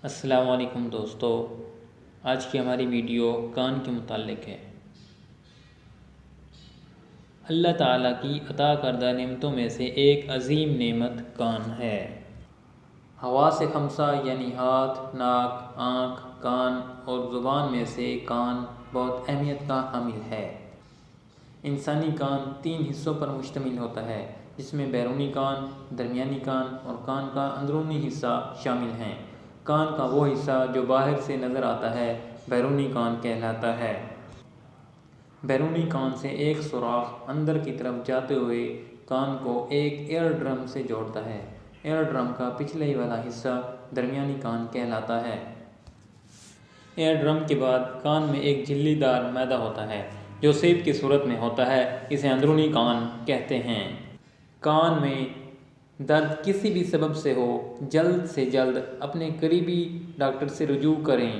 السلام علیکم دوستو، آج کی ہماری ویڈیو کان کے متعلق ہے۔ اللہ تعالیٰ کی عطا کردہ نعمتوں میں سے ایک عظیم نعمت کان ہے۔ حواس خمسہ یعنی ہاتھ، ناک، آنکھ، کان اور زبان میں سے کان بہت اہمیت کا حامل ہے۔ انسانی کان 3 حصوں پر مشتمل ہوتا ہے، جس میں بیرونی کان، درمیانی کان اور کان کا اندرونی حصہ شامل ہیں۔ کان کا وہ حصہ جو باہر سے نظر آتا ہے بیرونی کان کہلاتا ہے۔ بیرونی کان سے ایک سوراخ اندر کی طرف جاتے ہوئے کان کو ایک ایئر ڈرم سے جوڑتا ہے۔ ایئر ڈرم کا پچھلے والا حصہ درمیانی کان کہلاتا ہے۔ ایئر ڈرم کے بعد کان میں ایک جھلی دار میدہ ہوتا ہے جو سیب کی صورت میں ہوتا ہے، اسے اندرونی کان کہتے ہیں۔ کان میں درد کسی بھی سبب سے ہو، جلد سے جلد اپنے قریبی ڈاکٹر سے رجوع کریں۔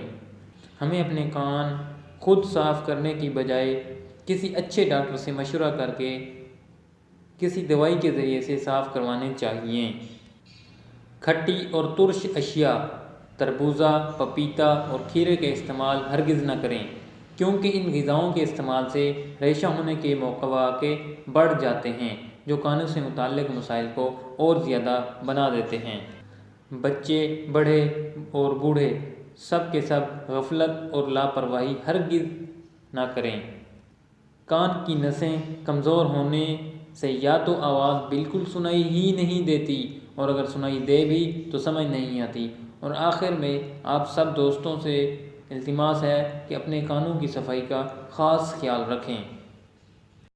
ہمیں اپنے کان خود صاف کرنے کی بجائے کسی اچھے ڈاکٹر سے مشورہ کر کے کسی دوائی کے ذریعے سے صاف کروانے چاہیے۔ کھٹی اور ترش اشیاء، تربوزہ، پپیتا اور کھیرے کا استعمال ہرگز نہ کریں، کیونکہ ان غذاؤں کے استعمال سے ریشہ ہونے کے مواقع بڑھ جاتے ہیں جو کانوں سے متعلق مسائل کو اور زیادہ بنا دیتے ہیں۔ بچے، بڑے اور بوڑھے سب کے سب غفلت اور لاپرواہی ہرگز نہ کریں۔ کان کی نسیں کمزور ہونے سے یا تو آواز بالکل سنائی ہی نہیں دیتی اور اگر سنائی دے بھی تو سمجھ نہیں آتی۔ اور آخر میں آپ سب دوستوں سے التماس ہے کہ اپنے کانوں کی صفائی کا خاص خیال رکھیں۔